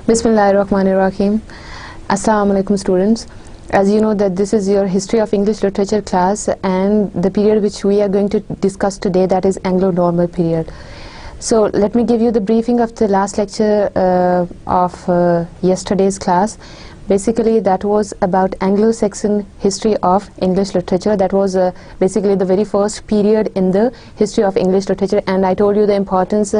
Bismillahirrahmanirrahim. Assalamu alaikum students. As you know that this is your history of English literature class, and the period which we are going to discuss today, that is Anglo-Norman period. So let me give you the briefing of the last lecture of yesterday's class. Basically that was about Anglo-Saxon history of English literature. That was basically the very first period in the history of English literature, and I told you the importance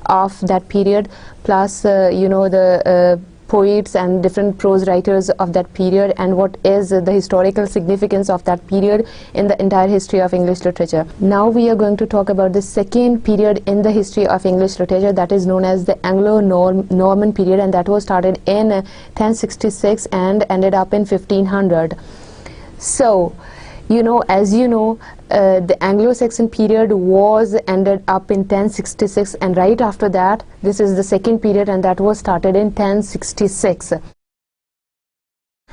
of that period, plus the poets and different prose writers of that period, and what is the historical significance of that period in the entire history of English literature. Now we are going to talk about the second period in the history of English literature, that is known as the Anglo-Norman period, and that was started in 1066 and ended up in 1500. So as you know, the Anglo-Saxon period was ended up in 1066, and right after that this is the second period, and that was started in 1066.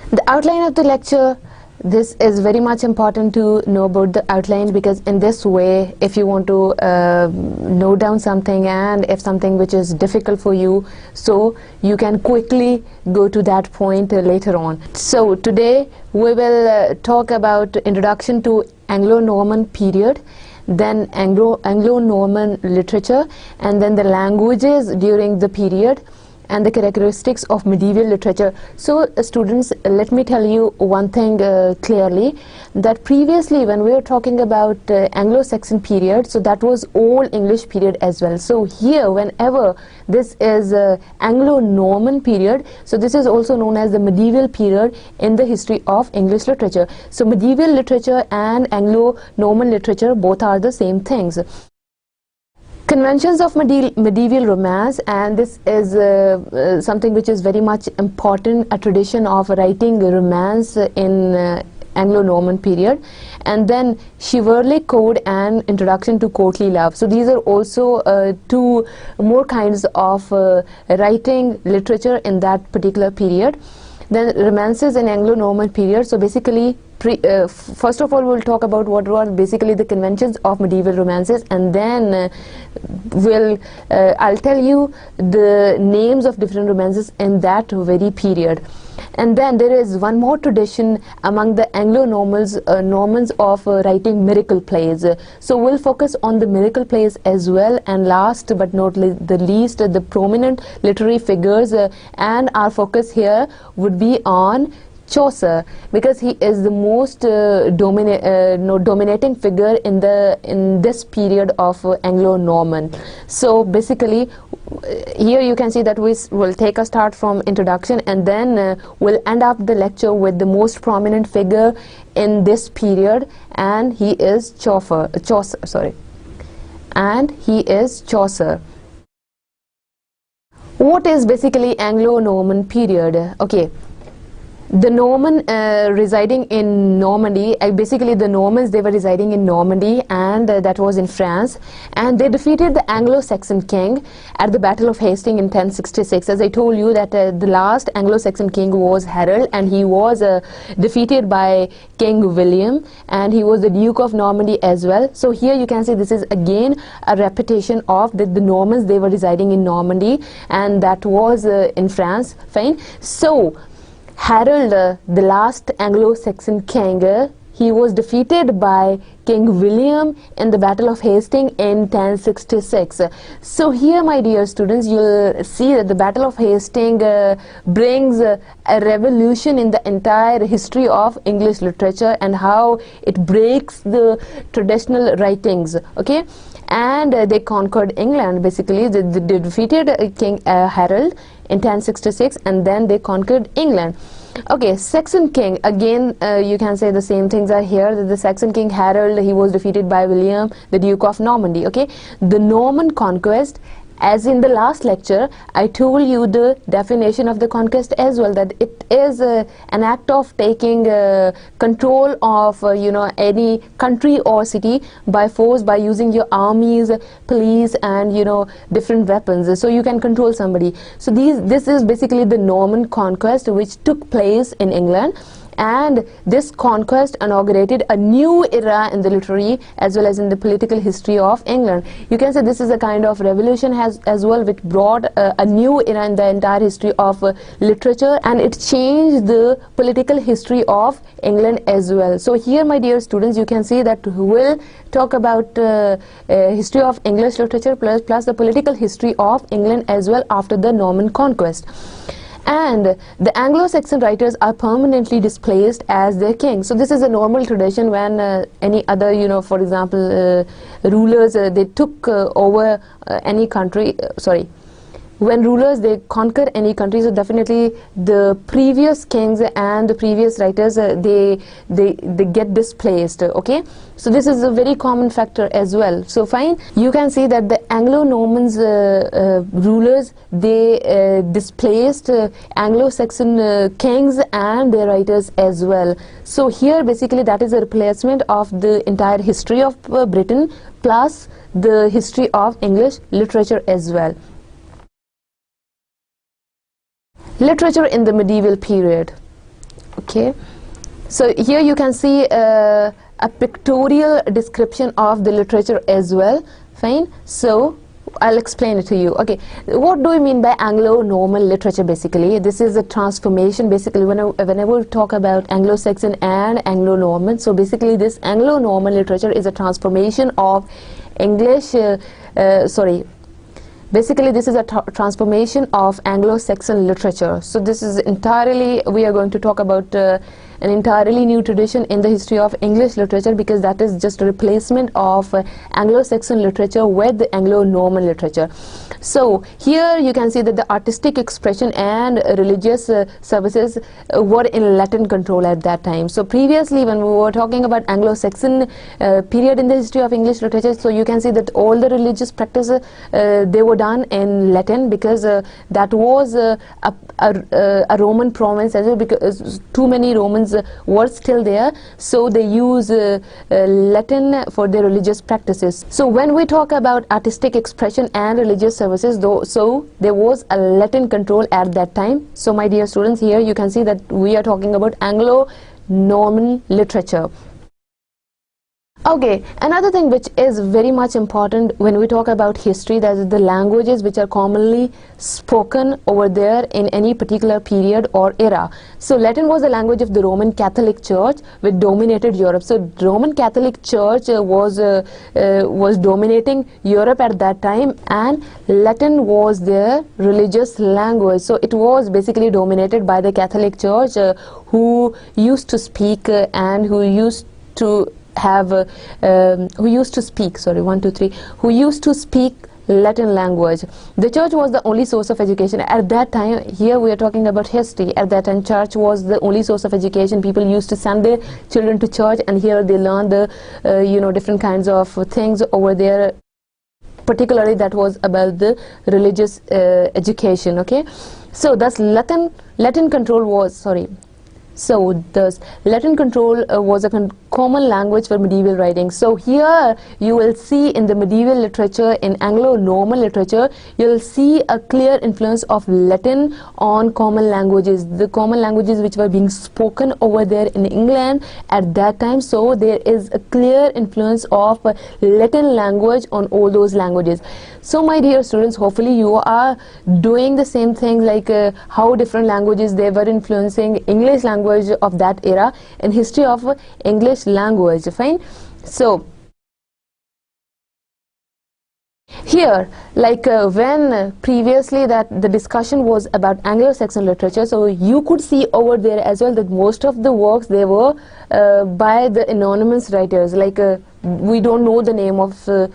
The outline of the lecture, this is very much important to know about the outline, because in this way, if you want to note down something, and if something which is difficult for you, so you can quickly go to that point later on. So today we will talk about introduction to Anglo-Norman period, then Anglo-Norman literature, and then the languages during the period, and the characteristics of medieval literature. So students, let me tell you one thing clearly, that previously when we were talking about Anglo-Saxon period, so that was Old English period as well. So here whenever this is Anglo-Norman period, so this is also known as the medieval period in the history of English literature. So medieval literature and Anglo-Norman literature, both are the same things. Conventions of medieval romance, and this is something which is very much important, a tradition of writing romance in Anglo-Norman period, and then chivalry code and introduction to courtly love. So these are also two more kinds of writing literature in that particular period. Then romances in Anglo-Norman period. So basically first of all we'll talk about what were basically the conventions of medieval romances, and then I'll tell you the names of different romances in that very period. And then there is one more tradition among the Anglo-Normans of writing miracle plays. So we'll focus on the miracle plays as well, and last but not the least, the prominent literary figures, and our focus here would be on Chaucer, because he is the most dominating figure in this period of Anglo-Norman. So basically here you can see that we will take a start from introduction, and then we'll end up the lecture with the most prominent figure in this period, and he is Chaucer. And he is Chaucer. What is basically Anglo-Norman period? Okay. The Norman residing in Normandy, basically the Normans, they were residing in Normandy, and that was in France, and they defeated the Anglo-Saxon king at the Battle of Hastings in 1066. As I told you that the last Anglo-Saxon king was Harold, and he was defeated by King William, and he was the Duke of Normandy as well. So here you can see this is again a repetition of the Normans, they were residing in Normandy, and that was in France. Fine. So Harold, the last Anglo-Saxon king, he was defeated by King William in the Battle of Hastings in 1066. So here, my dear students, you'll see that the Battle of Hastings brings a revolution in the entire history of English literature, and how it breaks the traditional writings. Okay, and they conquered England. Basically they defeated King Harold in 1066, and then they conquered England. Okay, Saxon king, again you can say the same things are here. The Saxon king Harold, he was defeated by William, the Duke of Normandy. Okay, the Norman conquest, as in the last lecture I told you the definition of the conquest as well, that it is an act of taking control of any country or city by force, by using your armies, police, and different weapons, so you can control somebody. So this is basically the Norman conquest which took place in England, and this conquest inaugurated a new era in the literary as well as in the political history of England. You can say this is a kind of revolution as well, which brought a new era in the entire history of literature, and it changed the political history of England as well. So here, my dear students, you can see that we'll talk about history of English literature plus the political history of England as well after the Norman conquest. And the Anglo-Saxon writers are permanently displaced as their king. So this is a normal tradition when any other, for example, rulers, they took over any country, when rulers, they conquer any country, so definitely the previous kings and the previous writers, they get displaced, okay? So this is a very common factor as well. So fine, you can see that the Anglo-Normans rulers, they displaced Anglo-Saxon kings and their writers as well. So here basically that is a replacement of the entire history of Britain plus the history of English literature as well. Literature in the medieval period. Okay, so here you can see a pictorial description of the literature as well. Fine, so I'll explain it to you. Okay, what do we mean by Anglo-Norman literature? Basically, this is a transformation. Basically, whenever we talk about Anglo-Saxon and Anglo-Norman, so basically this Anglo-Norman literature is a transformation of English, basically this is a transformation of Anglo-Saxon literature. So this is entirely, we are going to talk about an entirely new tradition in the history of English literature, because that is just a replacement of Anglo-Saxon literature with the Anglo-Norman literature. So here you can see that the artistic expression and religious services were in Latin control at that time. So previously, when we were talking about Anglo-Saxon period in the history of English literature, so you can see that all the religious practices, they were done in Latin, because that was a Roman province as well, because too many Romans were still there, so they use Latin for their religious practices. So when we talk about artistic expression and religious services, so there was a Latin control at that time. So my dear students, here you can see that we are talking about Anglo-Norman literature. Okay, another thing which is very much important when we talk about history, that is the languages which are commonly spoken over there in any particular period or era. So Latin was the language of the Roman Catholic Church, which dominated Europe. So Roman Catholic Church was dominating Europe at that time, and Latin was their religious language. So it was basically dominated by the Catholic Church, who used to speak and who used to speak Latin language. The church was the only source of education at that time. Here we are talking about history. At that time, church was the only source of education. People used to send their children to church, and here they learned the different kinds of things over there. Particularly that was about the religious education. Okay, so thus Latin control was So thus Latin control was a common language for medieval writing. So here you will see in the medieval literature, in Anglo-Norman literature, you will see a clear influence of Latin on common languages, the common languages which were being spoken over there in England at that time. So there is a clear influence of Latin language on all those languages. So my dear students, hopefully you are doing the same thing, like how different languages they were influencing English language of that era in history of English language. Fine. So here, like when previously that the discussion was about Anglo-Saxon literature, so you could see over there as well that most of the works, they were by the anonymous writers. Like we don't know the name of the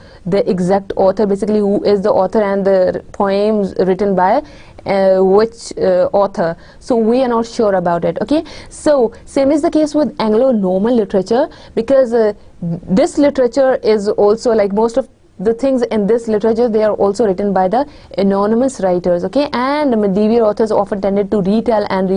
exact author, basically who is the author and the poems written by which author, so we are not sure about it. Okay, so same is the case with Anglo-Norman literature, because this literature is also, like most of the things in this literature, they are also written by the anonymous writers. Okay, and medieval authors often tended to retell and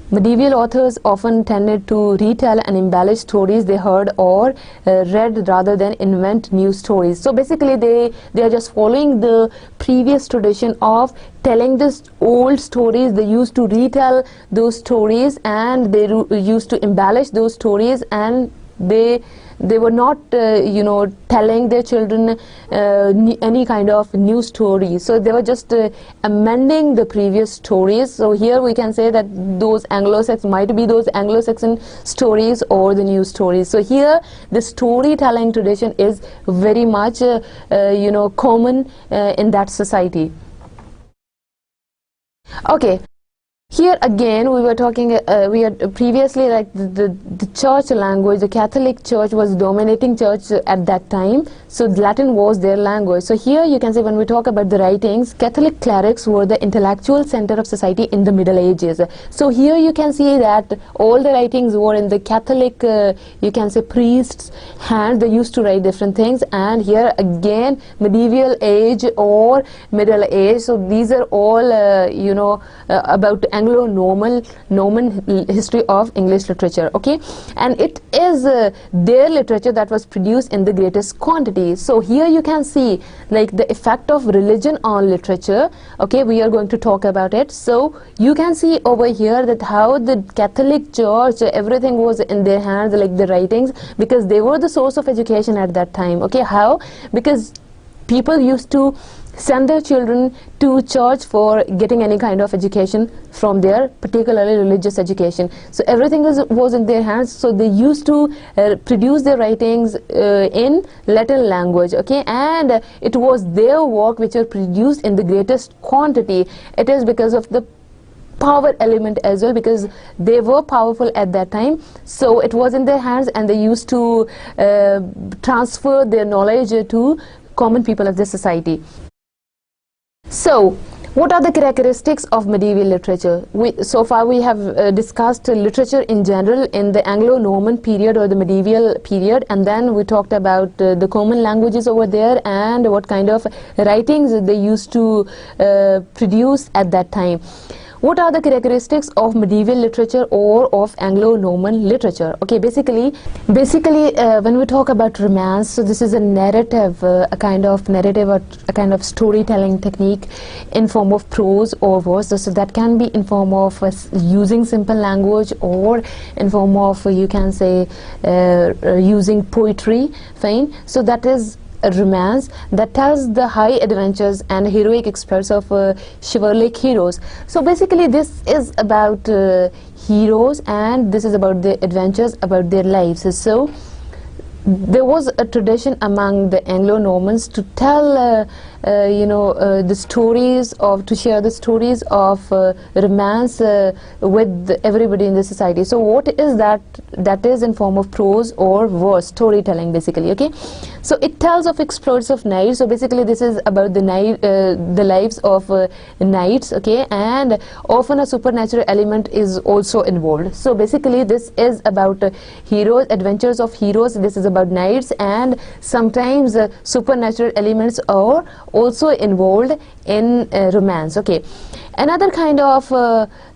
Medieval authors often tended to retell and embellish stories they heard or read rather than invent new stories. So basically they are just following the previous tradition of telling this old stories. They used to retell those stories, and they used to embellish those stories, and they were not telling their children any kind of new story. So they were just amending the previous stories. So here we can say that those Anglo-Saxon might be those Anglo-Saxon stories or the new stories. So here the storytelling tradition is very much common in that society. Okay. Here again we were talking, we had previously, like the church language, the Catholic Church was dominating church at that time, so Latin was their language. So here you can see, when we talk about the writings, Catholic clerics were the intellectual center of society in the Middle Ages. So here you can see that all the writings were in the Catholic, you can say, priests' hand. They used to write different things. And here again, medieval age or Middle Age. So these are all about Anglo-Norman history of English literature, okay? And it is their literature that was produced in the greatest quantity. So here you can see, like, the effect of religion on literature, okay? We are going to talk about it. So you can see over here that how the Catholic Church, everything was in their hands, like the writings, because they were the source of education at that time, okay? How? Because people used to send their children to church for getting any kind of education from their particularly religious education. So everything was in their hands. So they used to produce their writings in Latin language, okay? And it was their work which were produced in the greatest quantity. It is because of the power element as well, because they were powerful at that time. So it was in their hands, and they used to transfer their knowledge to common people of the society. So what are the characteristics of medieval literature? So far we have discussed literature in general in the Anglo-Norman period or the medieval period, and then we talked about the common languages over there and what kind of writings they used to produce at that time. What are the characteristics of medieval literature or of Anglo-Norman literature? Okay, basically when we talk about romance, so this is a narrative, a kind of narrative or a kind of storytelling technique in form of prose or verse. So that can be in form of using simple language, or in form of, you can say, using poetry, fine. So that is a romance that tells the high adventures and heroic exploits of chivalric heroes. So basically this is about heroes, and this is about their adventures, about their lives. So there was a tradition among the Anglo-Normans to tell the stories of, to share the stories of romance with everybody in the society. So what is that? That is in form of prose or verse, storytelling basically, okay? So it tells of exploits of knights. So basically this is about the lives of knights, okay? And often a supernatural element is also involved. So basically this is about heroes, adventures of heroes. This is about knights, and sometimes supernatural elements are also involved in romance, okay? Another kind of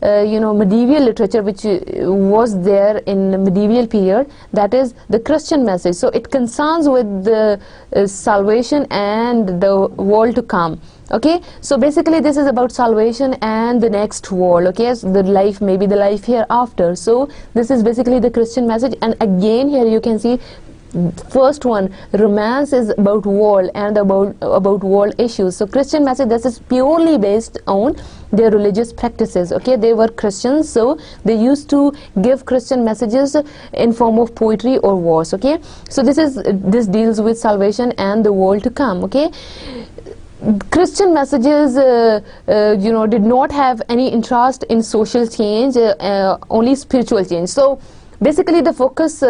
medieval literature which was there in the medieval period, that is the Christian message. So it concerns with the salvation and the world to come, okay? So basically this is about salvation and the next world, okay? So the life, maybe the life hereafter. So this is basically the Christian message. And again here you can see, first one, romance is about world and about world issues. So Christian message, this is purely based on their religious practices, okay? They were Christians, so they used to give Christian messages in form of poetry or verse, okay? So this deals with salvation and the world to come, okay? Christian messages did not have any interest in social change, only spiritual change. So basically the focus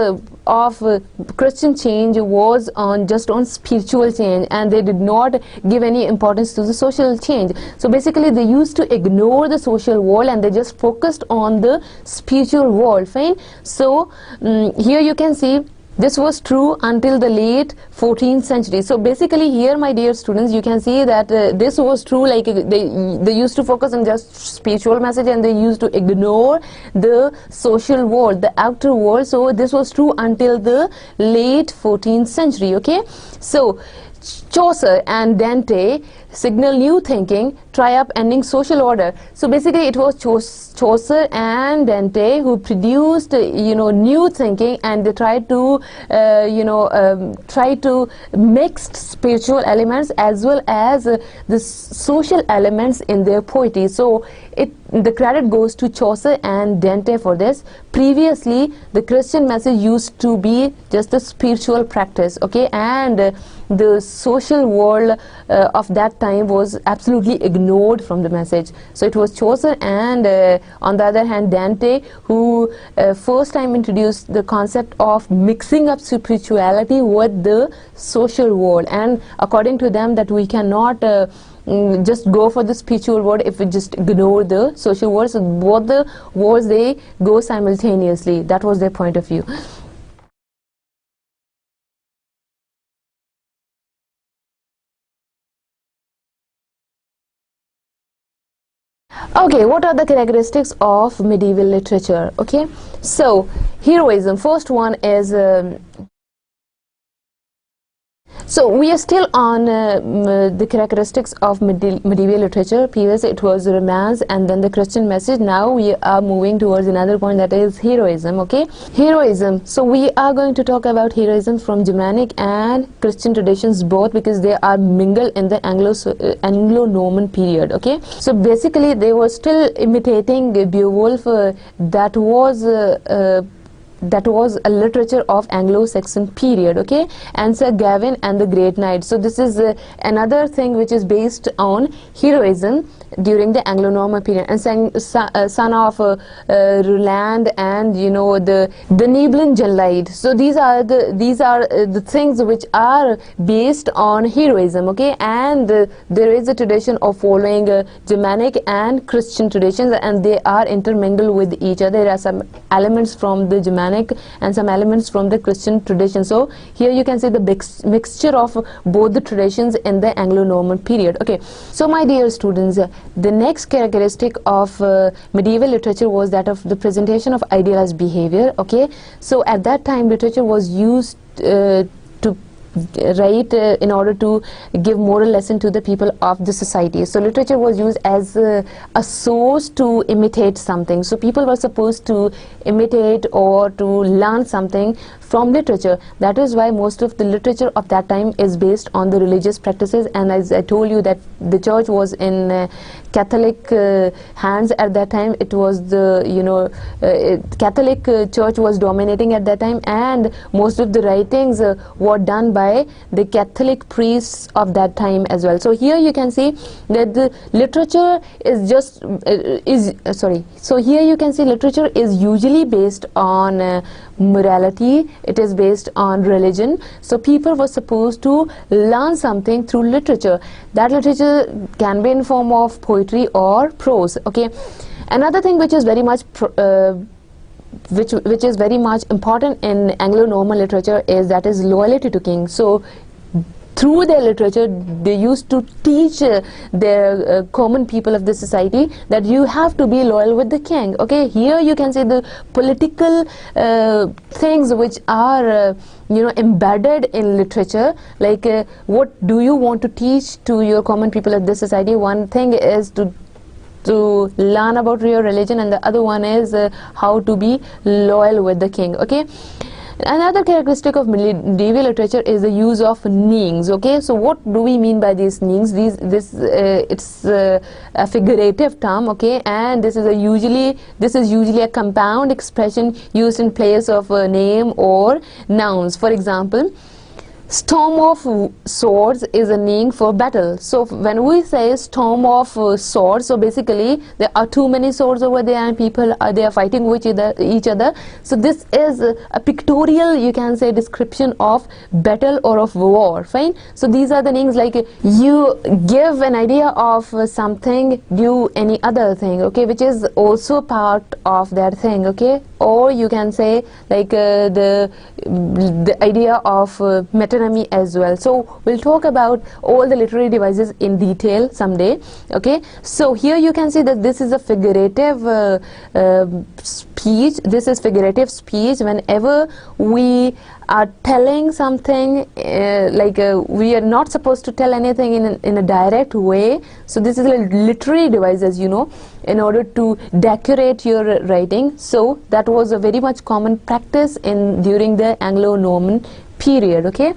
of Christian change was just on spiritual change, and they did not give any importance to the social change. So basically they used to ignore the social world, and they just focused on the spiritual world, fine? So here you can see This was true until the late 14th century. So basically here, my dear students, you can see that this was true, like they used to focus on just spiritual message, and they used to ignore the social world, the outer world. So this was true until the late 14th century. Okay, so Chaucer and Dante signal new thinking, triumph ending social order. So basically it was Chaucer and Dante who produced new thinking, and they tried to mix spiritual elements as well as the social elements in their poetry. So the credit goes to Chaucer and Dante for this. Previously the Christian message used to be just a spiritual practice, okay, and the social world of that time was absolutely ignored from the message. So it was Chaucer and on the other hand Dante who first time introduced the concept of mixing up spirituality with the social world, and according to them that we cannot just go for the spiritual world if we just ignore the social world. So both the worlds, they go simultaneously. That was their point of view. Okay, what are the characteristics of medieval literature? Okay, so heroism, first one is so we are still on the characteristics of medieval literature. Previously it was romance and then the Christian message. Now we are moving towards another point, that is heroism. Okay, heroism. So we are going to talk about heroism from Germanic and Christian traditions both, because they are mingled in the Anglo-Norman period. Okay, so basically they were still imitating Beowulf, that was a literature of Anglo-Saxon period, okay, and Sir Gawain and the Great Knight. So this is another thing which is based on heroism during the Anglo-Norman period, and son of Roland and the Nibelung Genlied. So these are the things which are based on heroism, okay, and there is a tradition of following Germanic and Christian traditions, and they are intermingled with each other. There are some elements from the Germanic and some elements from the Christian tradition. So here you can see the mixture of both the traditions in the Anglo-Norman period. Okay, so my dear students, the next characteristic of medieval literature was that of the presentation of idealized behavior. Okay, so at that time literature was used to write in order to give moral lesson to the people of the society. So literature was used as a source to imitate something. So people were supposed to imitate or to learn something from literature. That is why most of the literature of that time is based on the religious practices, and as I told you that the church was in Catholic hands at that time. It was the Catholic church was dominating at that time, and most of the writings were done by the Catholic priests of that time as well. So here you can see that the literature is just so here you can see literature is usually based on morality. It is based on religion. So people were supposed to learn something through literature. That literature can be in form of poetry or prose. Okay, another thing which is very much which is very much important in Anglo-Norman literature is that is loyalty to king. So through their literature they used to teach their common people of the society that you have to be loyal with the king. Okay, here you can see the political things which are embedded in literature, like what do you want to teach to your common people of the society. One thing is to learn about your religion, and the other one is how to be loyal with the king. Okay, another characteristic of medieval literature is the use of names. Okay, so what do we mean by these names? It's a figurative term, okay, and this is usually a compound expression used in place of a name or nouns. For example, storm of swords is a name for battle. So when we say storm of swords, so basically there are too many swords over there and people they are fighting with each other. So this is a pictorial, you can say, description of battle or of war. Fine. So these are the names, like you give an idea of something, do any other thing, okay, which is also part of that thing. Okay, or you can say like the idea of metonymy as well. So we'll talk about all the literary devices in detail someday. Okay, so here you can see that this is a figurative speech. This is figurative speech. Whenever we are telling something, we are not supposed to tell anything in a direct way, so this is a literary device, as you know, in order to decorate your writing. So that was a very much common practice during the Anglo-Norman period. Okay,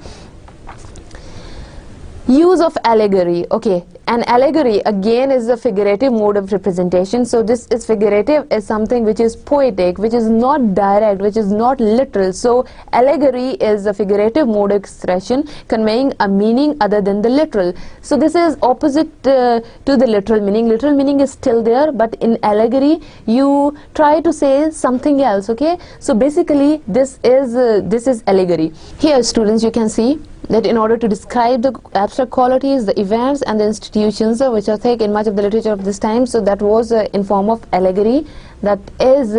use of allegory. Okay, an allegory again is a figurative mode of representation. So this is figurative, is something which is poetic, which is not direct, which is not literal. So allegory is a figurative mode of expression conveying a meaning other than the literal. So this is opposite to the literal meaning. Literal meaning is still there, but in allegory you try to say something else. Okay, so basically this is allegory. Here, students, you can see that in order to describe the abstract qualities, the events and the institutions which are thick in much of the literature of this time, so that was in form of allegory. That is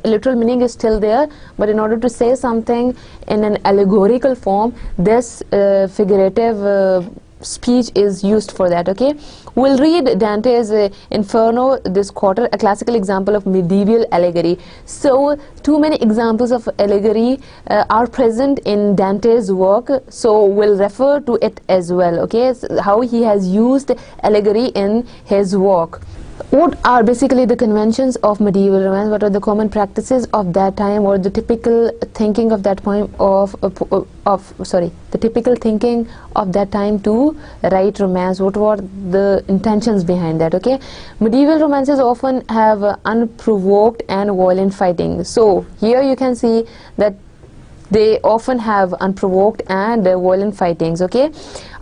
literal meaning is still there, but in order to say something in an allegorical form, this figurative speech is used for that. Okay, we'll read Dante's Inferno this quarter, a classical example of medieval allegory. So too many examples of allegory are present in Dante's work, so we'll refer to it as well. Okay, so how he has used allegory in his work. What are basically the conventions of medieval romance? What are the common practices of that time, or the typical thinking of that time the typical thinking of that time to write romance? What were the intentions behind that? Okay, medieval romances often have unprovoked and violent fighting. So here you can see that they often have unprovoked and violent fightings. Okay,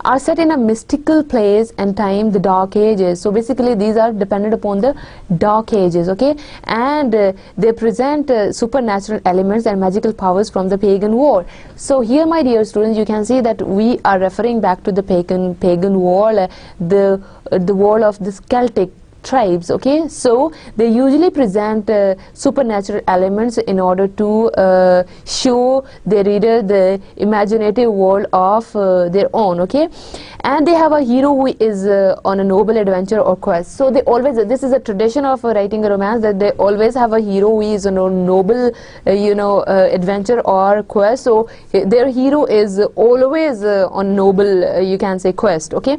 are set in a mystical place and time, the Dark Ages. So basically these are dependent upon the Dark Ages. Okay, and they present supernatural elements and magical powers from the pagan war. So here, my dear students, you can see that we are referring back to the pagan war, the war of the Celtic tribes. Okay, so they usually present supernatural elements in order to show the reader the imaginative world of their own. Okay, and they have a hero who is on a noble adventure or quest. So they always, this is a tradition of writing a romance, that they always have a hero who is on a noble adventure or quest. So their hero is always on noble, you can say, quest. Okay,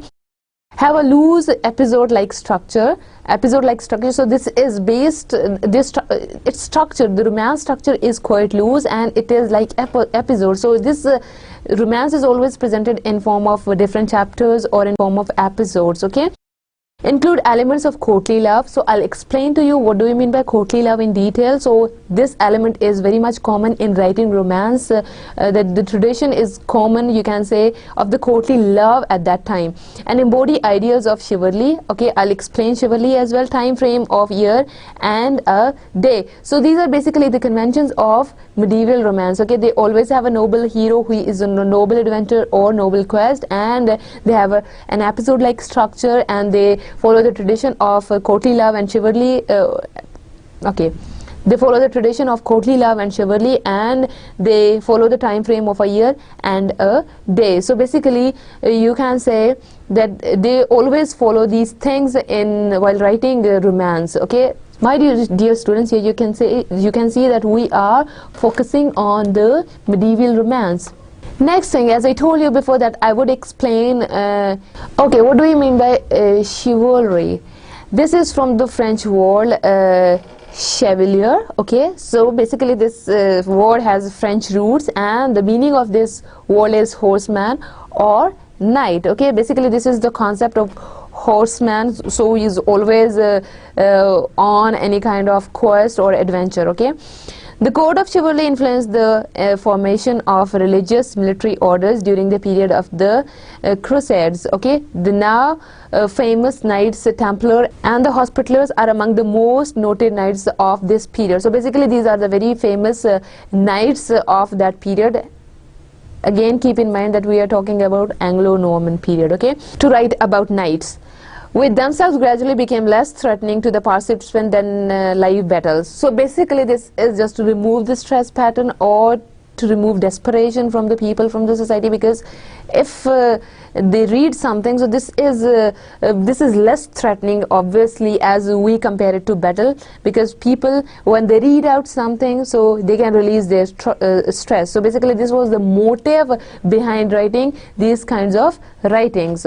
have a loose episode-like structure. So this is based, it's structured, the romance structure is quite loose and it is like episode. So this romance is always presented in form of different chapters or in form of episodes. Okay, include elements of courtly love. So I'll explain to you what do you mean by courtly love in detail. So this element is very much common in writing romance, that the tradition is common, you can say, of the courtly love at that time, and embody ideals of chivalry. Okay, I'll explain chivalry as well, time frame of year and a day. So these are basically the conventions of medieval romance. Okay, they always have a noble hero who is on a noble adventure or noble quest, and they have an episode like structure, and they follow the tradition of courtly love and chivalry. Okay, they follow the tradition of courtly love and chivalry, and they follow the time frame of a year and a day. So basically you can say that they always follow these things while writing romance. Okay, my dear students, here you can see that we are focusing on the medieval romance. Next thing, as I told you before, that I would explain okay, what do we mean by chivalry? This is from the French word chevalier. Okay, so basically this word has French roots, and the meaning of this word is horseman or knight. Okay, basically this is the concept of horseman, so he is always on any kind of quest or adventure. Okay, the code of chivalry influenced the formation of religious military orders during the period of the Crusades. Okay, the now famous Knights Templar and the Hospitallers are among the most noted knights of this period. So basically these are the very famous knights of that period. Again, keep in mind that we are talking about Anglo-Norman period. Okay, to write about knights, which themselves gradually became less threatening to the participant than live battles. So basically this is just to remove the stress pattern, or to remove desperation from the people, from the society, because if they read something, so this is less threatening obviously as we compare it to battle, because people, when they read out something, so they can release their stress. So basically this was the motive behind writing these kinds of writings.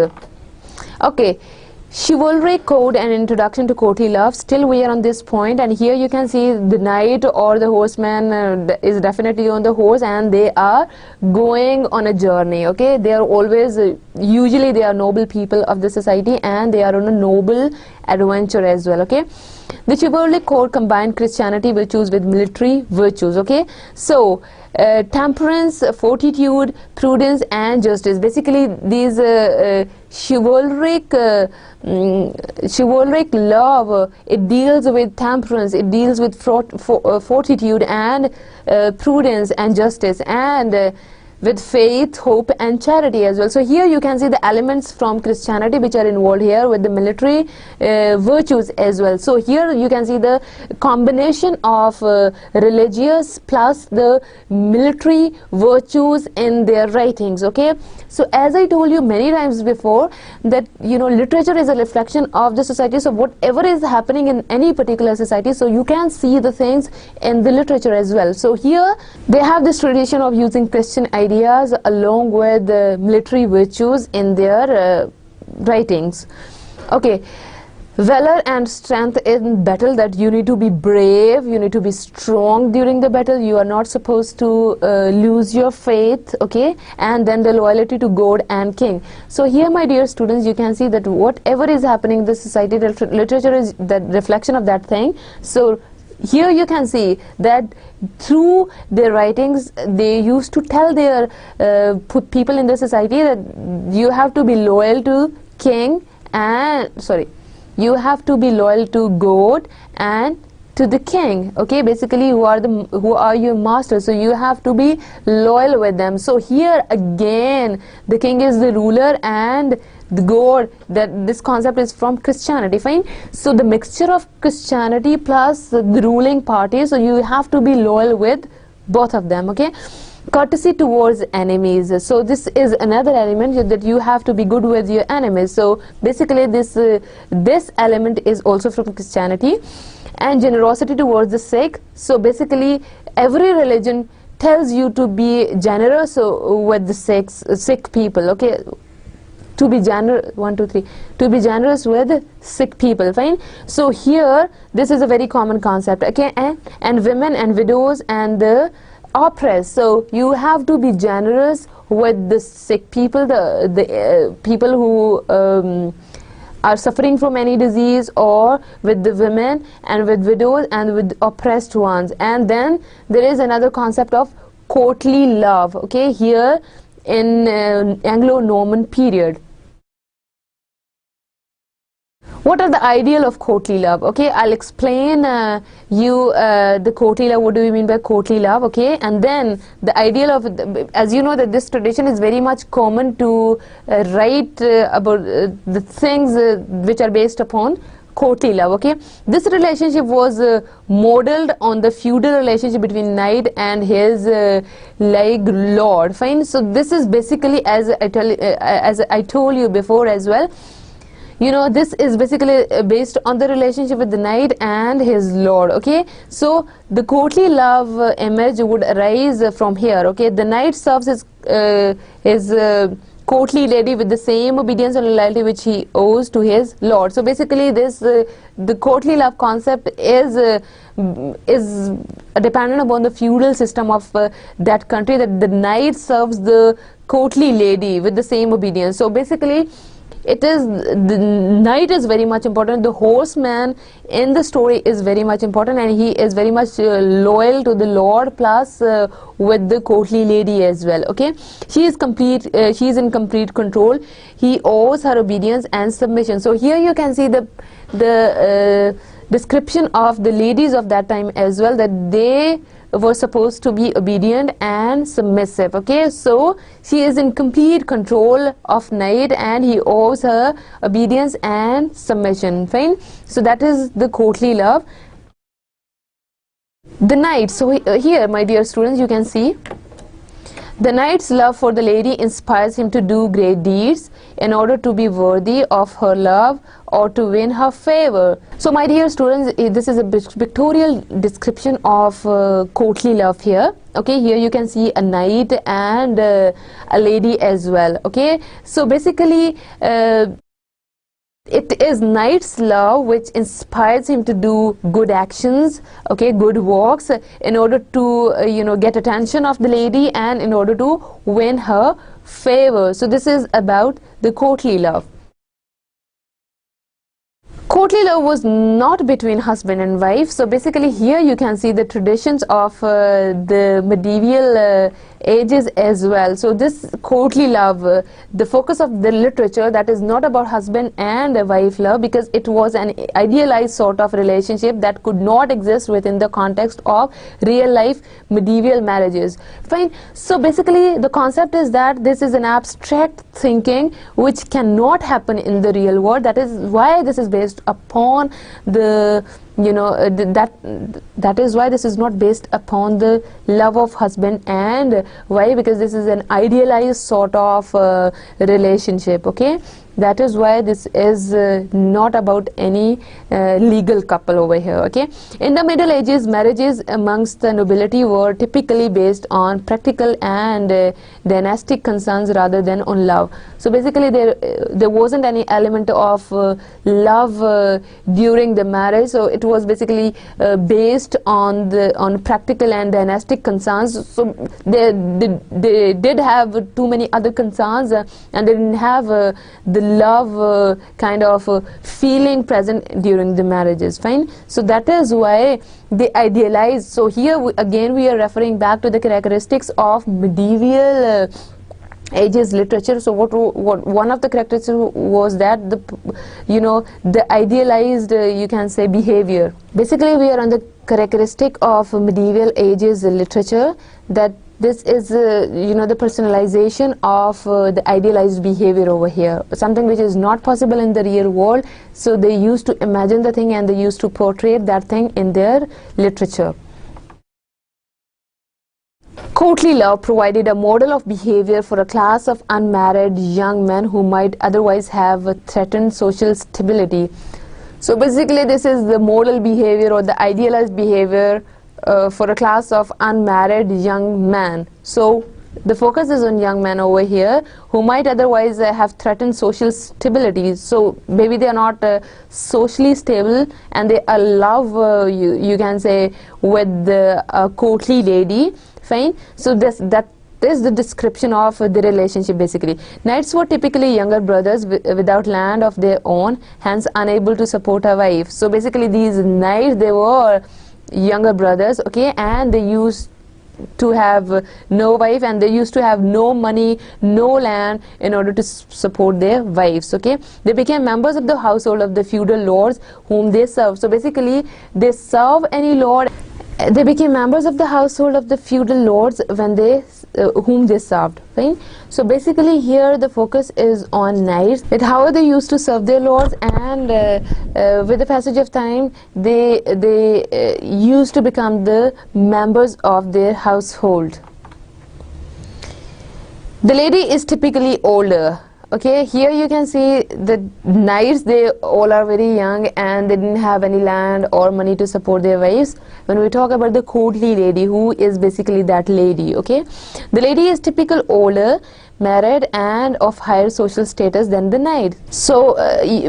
Okay, chivalry code and introduction to courtly love. Still we are on this point, and here you can see the knight or the horseman is definitely on the horse, and they are going on a journey. Okay, they are always usually they are noble people of the society, and they are on a noble adventure as well. Okay, the chivalry code combined Christianity virtues with military virtues. Okay, so temperance, fortitude, prudence and justice. Basically these chivalric love, it deals with temperance, it deals with fortitude and prudence and justice, and with faith, hope and charity as well. So here you can see the elements from Christianity which are involved here with the military virtues as well. So here you can see the combination of religious plus the military virtues in their writings. Okay, so as I told you many times before that, you know, literature is a reflection of the society. So whatever is happening in any particular society, so you can see the things in the literature as well. So here they have this tradition of using Christian ideas along with military virtues in their writings. Okay, valor and strength in battle, that you need to be brave, you need to be strong during the battle, you are not supposed to lose your faith. Okay, and then the loyalty to God and king. So here my dear students, you can see that whatever is happening in the society, the literature is the reflection of that thing. So here you can see that through their writings they used to tell their people in the society that you have to be loyal to king and you have to be loyal to God and to the king. Okay, basically who are your masters, so you have to be loyal with them. So here again the king is the ruler and the God, that this concept is from Christianity. Fine, so the mixture of Christianity plus the ruling party, so you have to be loyal with both of them. Okay, courtesy towards enemies, so this is another element, that you have to be good with your enemies. So basically this element is also from Christianity. And generosity towards the sick, so basically every religion tells you to be generous with the sick people. Okay, to be generous, to be generous with sick people. Fine, so here this is a very common concept. Okay, and women and widows and the oppressed, so you have to be generous with the sick people, the people who are suffering from any disease, or with the women and with widows and with oppressed ones. And then there is another concept of courtly love. Okay, here in Anglo-Norman period. What are the ideal of courtly love? Okay, I'll explain you the courtly love. What do we mean by courtly love? Okay, and then the ideal of, as you know that this tradition is very much common to write about the things which are based upon courtly love. Okay, this relationship was modeled on the feudal relationship between knight and his lord. Fine, so this is basically, as I told you before as well, you know, this is basically based on the relationship with the knight and his lord. Okay, so the courtly love image would arise from here. Okay, the knight serves his courtly lady with the same obedience and loyalty which he owes to his lord. So basically this the courtly love concept is dependent upon the feudal system of that country, that the knight serves the courtly lady with the same obedience. So basically it is, the knight is very much important, the horseman in the story is very much important, and he is very much loyal to the lord plus with the courtly lady as well. Okay, she is in complete control, he owes her obedience and submission. So here you can see the description of the ladies of that time as well, that they were supposed to be obedient and submissive. Okay, so she is in complete control of knight and he owes her obedience and submission. Fine, so that is the courtly love. The knight, so here my dear students, you can see The knight's love for the lady inspires him to do great deeds in order to be worthy of her love or to win her favor. So my dear students, this is a pictorial description of courtly love here. Okay, here you can see a knight and a lady as well. Okay, so basically it is knight's love which inspires him to do good actions, okay, good works, in order to get attention of the lady and in order to win her favor. So this is about the courtly love. Courtly love was not between husband and wife. So basically here you can see the traditions of the medieval ages as well. So this courtly love, the focus of the literature, that is not about husband and wife love, because it was an idealized sort of relationship that could not exist within the context of real life medieval marriages. Fine. So basically the concept is that this is an abstract thinking which cannot happen in the real world. That is why this is based upon the that is why this is not based upon the love of husband and wife, because this is an idealized sort of relationship. Okay, that is why this is not about any legal couple over here. Okay, in the Middle Ages, marriages amongst the nobility were typically based on practical and dynastic concerns rather than on love. So basically there wasn't any element of love during the marriage. So it was basically based on practical and dynastic concerns. So they did have too many other concerns and they didn't have the love kind of feeling present during the marriages. Fine. So that is why they idealize. So here again we are referring back to the characteristics of medieval ages literature. So what one of the characteristics was that the idealized you can say behavior. Basically we are on the characteristic of medieval ages literature, that this is the personalization of the idealized behavior over here, something which is not possible in the real world. So they used to imagine the thing and they used to portray that thing in their literature. Courtly love provided a model of behavior for a class of unmarried young men who might otherwise have threatened social stability. So basically this is the model behavior or the idealized behavior for a class of unmarried young men. So the focus is on young men over here who might otherwise have threatened social stability. So maybe they are not socially stable and they are love you can say with the courtly lady. Fine. So that is the description of the relationship. Basically knights were typically younger brothers without land of their own, hence unable to support a wife. So basically these knights, they were younger brothers, okay, and they used to have no wife and they used to have no money, no land in order to support their wives. Okay, they became members of the household of the feudal lords whom they served. So basically they serve any lord. They became members of the household of the feudal lords when they whom they served. Right? So basically here the focus is on knights, that how they used to serve their lords, and with the passage of time they used to become the members of their household. The lady is typically older. Okay, here you can see the knights, they all are very young and they didn't have any land or money to support their wives. When we talk about the courtly lady, who is basically that lady, okay, the lady is typical older, married and of higher social status than the knight. So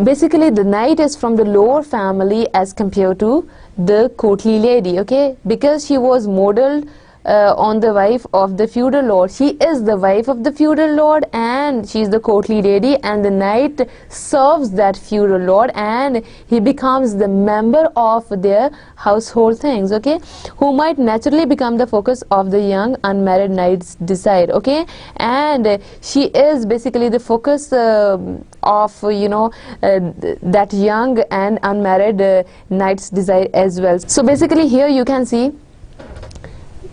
basically the knight is from the lower family as compared to the courtly lady, okay, because she was modeled on the wife of the feudal lord. She is the wife of the feudal lord and she is the courtly lady, and the knight serves that feudal lord and he becomes the member of their household things, okay, who might naturally become the focus of the young unmarried knight's desire. Okay, and she is basically the focus of that young and unmarried knight's desire as well. So basically here you can see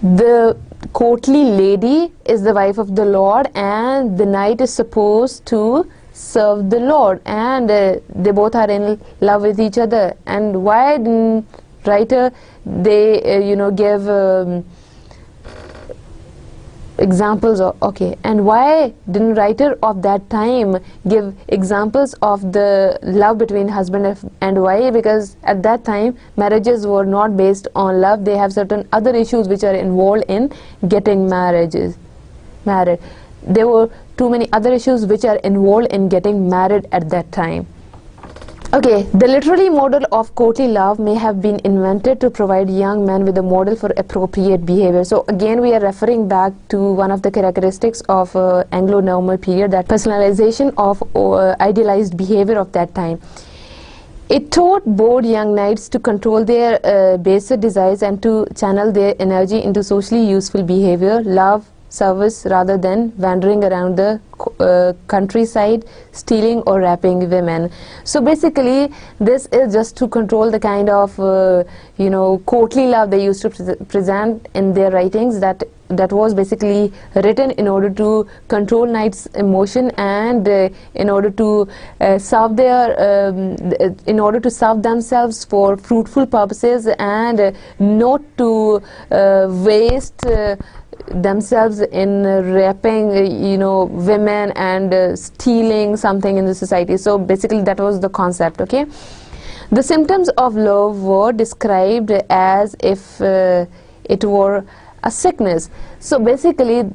the courtly lady is the wife of the lord and the knight is supposed to serve the lord, and they both are in love with each other. And why didn't writer they give examples of, okay, and why didn't writer of that time give examples of the love between husband and wife? Because at that time marriages were not based on love. They have certain other issues which are involved in getting married. There were too many other issues which are involved in getting married at that time. Okay, the literary model of courtly love may have been invented to provide young men with a model for appropriate behavior. So again, we are referring back to one of the characteristics of Anglo-Norman period, that personalization of idealized behavior of that time. It taught bored young knights to control their baser desires and to channel their energy into socially useful behavior, love, service, rather than wandering around the countryside stealing or raping women. So basically this is just to control the kind of courtly love they used to present in their writings, that was basically written in order to control knights' emotion and in order to serve themselves for fruitful purposes, and not to waste themselves in raping women and stealing something in the society. So basically that was the concept. Okay, the symptoms of love were described as if it were a sickness. So basically,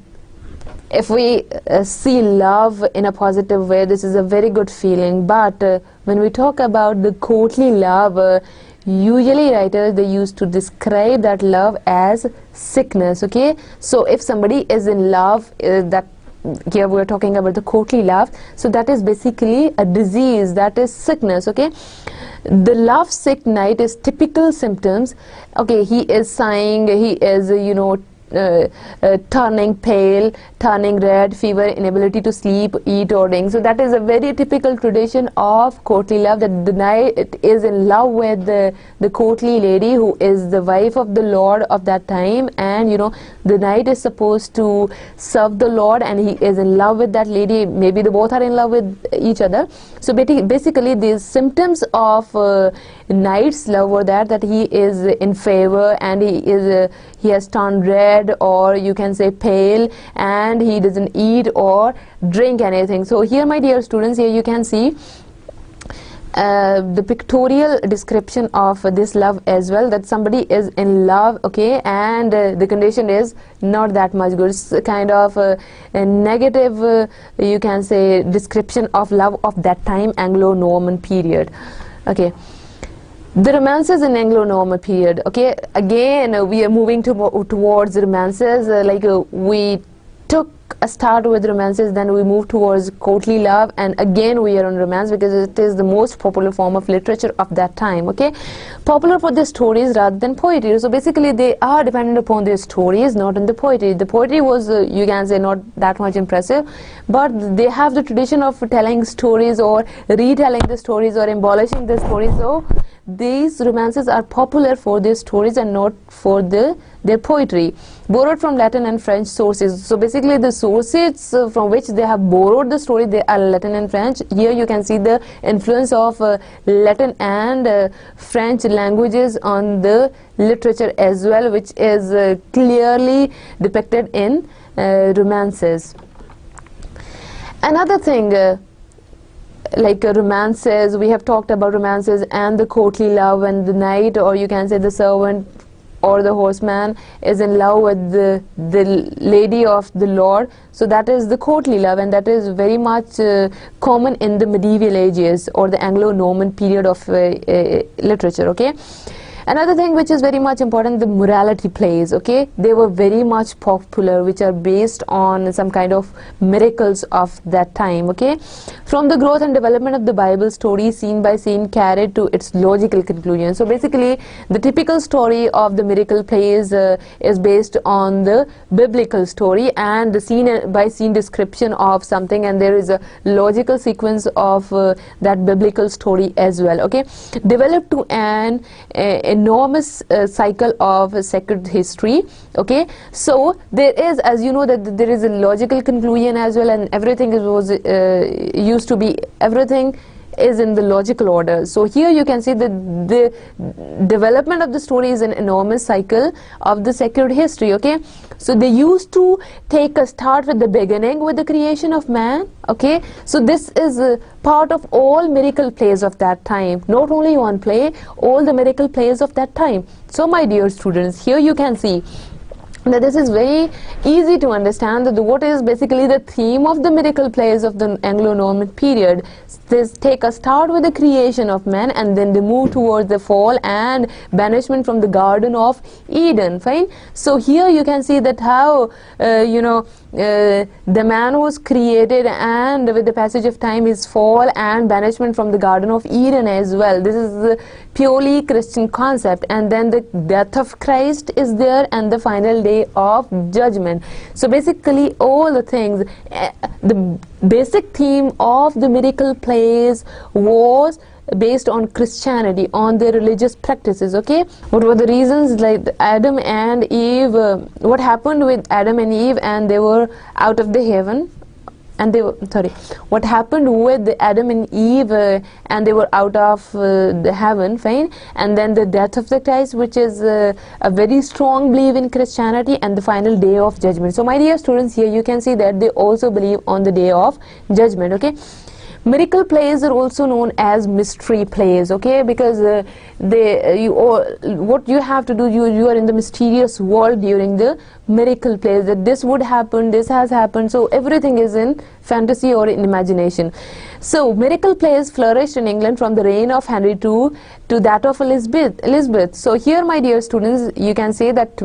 if we see love in a positive way, this is a very good feeling. But when we talk about the courtly love, usually writers, they used to describe that love as sickness. Okay, so if somebody is in love, that here we are talking about the courtly love, so that is basically a disease, that is sickness. Okay, the love sick knight is typical symptoms. Okay, he is sighing, he is turning pale, turning red, fever, inability to sleep, eat or drink. So that is a very typical tradition of courtly love, that the knight is in love with the courtly lady who is the wife of the lord of that time, and the knight is supposed to serve the lord and he is in love with that lady. Maybe they both are in love with each other. So basically these symptoms of knight's love were that he is in favor and he has turned red, or you can say pale, and he doesn't eat or drink anything. So here, my dear students, here you can see the pictorial description of this love as well, that somebody is in love, okay, and the condition is not that much good. It's kind of a negative, you can say, description of love of that time, Anglo-Norman period. Okay, the romances in Anglo-Norman period. Okay, again we are moving towards romances. We took a start with romances, then we move towards courtly love, and again we are on romance because it is the most popular form of literature of that time. Okay, popular for their stories rather than poetry. So basically they are dependent upon their stories, not on the poetry. The poetry was you can say not that much impressive, but they have the tradition of telling stories or retelling the stories or embellishing the stories. So these romances are popular for their stories and not for their poetry. Borrowed from Latin and French sources. So basically the sources from which they have borrowed the story, they are Latin and French. Here you can see the influence of Latin and French languages on the literature as well, which is clearly depicted in romances. Another thing, romances, we have talked about romances and the courtly love, and the knight, or you can say the servant or the horseman, is in love with the lady of the lord. So that is the courtly love, and that is very much common in the medieval ages or the Anglo-Norman period of literature. Okay, another thing which is very much important, the morality plays. Okay, they were very much popular, which are based on some kind of miracles of that time. Okay, from the growth and development of the Bible story, scene by scene, carried to its logical conclusion. So basically the typical story of the miracle plays is based on the biblical story and the scene by scene description of something, and there is a logical sequence of that biblical story as well. Okay, developed to an enormous cycle of sacred history. Okay, so there is, as you know, that there is a logical conclusion as well, and everything was used to be, everything is in the logical order. So here you can see that the development of the story is an enormous cycle of the secular history. Okay, so they used to take a start with the beginning with the creation of man. Okay, so this is a part of all miracle plays of that time, not only one play, all the miracle plays of that time. So my dear students, here you can see that this is very easy to understand that what is basically the theme of the miracle plays of the Anglo-Norman period. This take a start with the creation of man, and then they move towards the fall and banishment from the Garden of Eden. Fine. So here you can see that how the man was created, and with the passage of time his fall and banishment from the Garden of Eden as well. This is the purely Christian concept, and then the death of Christ is there, and the final day of judgment. So basically all the things, the basic theme of the miracle plays was based on Christianity, on their religious practices. Okay, what were the reasons? Like Adam and Eve, what happened with Adam and Eve, and they were out of the heaven, and they were what happened with Adam and Eve, and they were out of the heaven. Fine. And then the death of the Christ, which is a very strong belief in Christianity, and the final day of judgment. So my dear students, here you can see that they also believe on the day of judgment. Okay, miracle plays are also known as mystery plays. Okay, because what you have to do, you are in the mysterious world during the miracle plays, that this would happen, this has happened, so everything is in fantasy or in imagination. So miracle plays flourished in England from the reign of Henry II to that of Elizabeth. So here my dear students, you can say that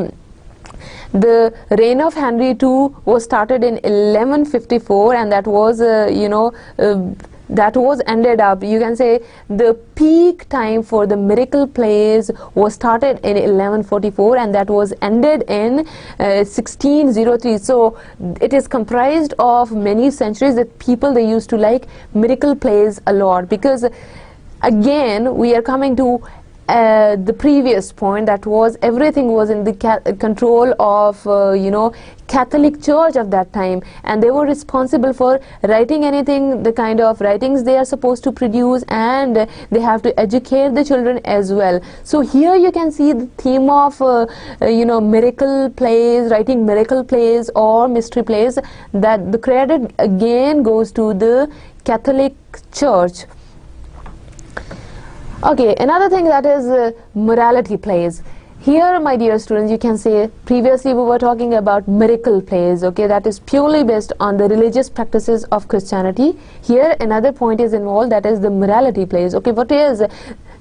the reign of Henry II was started in 1154, and that was that was ended up, you can say the peak time for the miracle plays was started in 1144, and that was ended in 1603. So it is comprised of many centuries that people, they used to like miracle plays a lot, because again we are coming to the previous point, that was everything was in the control of Catholic Church of that time, and they were responsible for writing anything, the kind of writings they are supposed to produce, and they have to educate the children as well. So here you can see the theme of miracle plays, writing miracle plays or mystery plays, that the credit again goes to the Catholic Church. Okay, another thing, that is morality plays. Here my dear students, you can say previously we were talking about miracle plays. Okay, that is purely based on the religious practices of Christianity. Here another point is involved, that is the morality plays. Okay, what is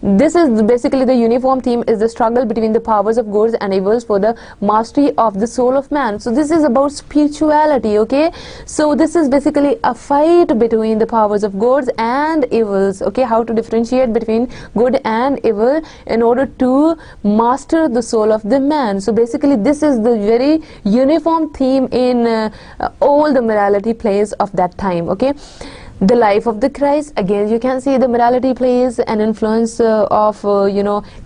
this? Is basically the uniform theme is the struggle between the powers of goods and evils for the mastery of the soul of man. So this is about spirituality. Okay, so this is basically a fight between the powers of goods and evils. Okay, how to differentiate between good and evil in order to master the soul of the man. So basically this is the very uniform theme in all the morality plays of that time. Okay, the life of the Christ, again you can see the morality plays an influence of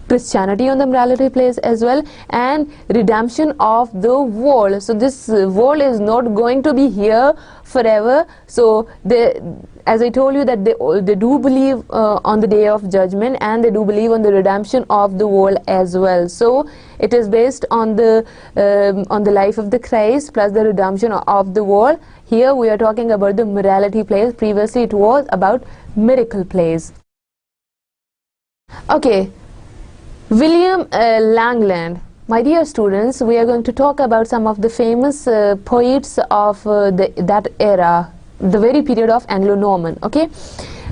Christianity on the morality plays as well, and redemption of the world. So this world is not going to be here forever. So as I told you, that they do believe on the day of judgment, and they do believe on the redemption of the world as well. So it is based on the life of the Christ plus the redemption of the world. Here we are talking about the morality plays. Previously it was about miracle plays. Okay, William Langland. My dear students, we are going to talk about some of the famous poets of that era, the very period of Anglo-Norman. Okay,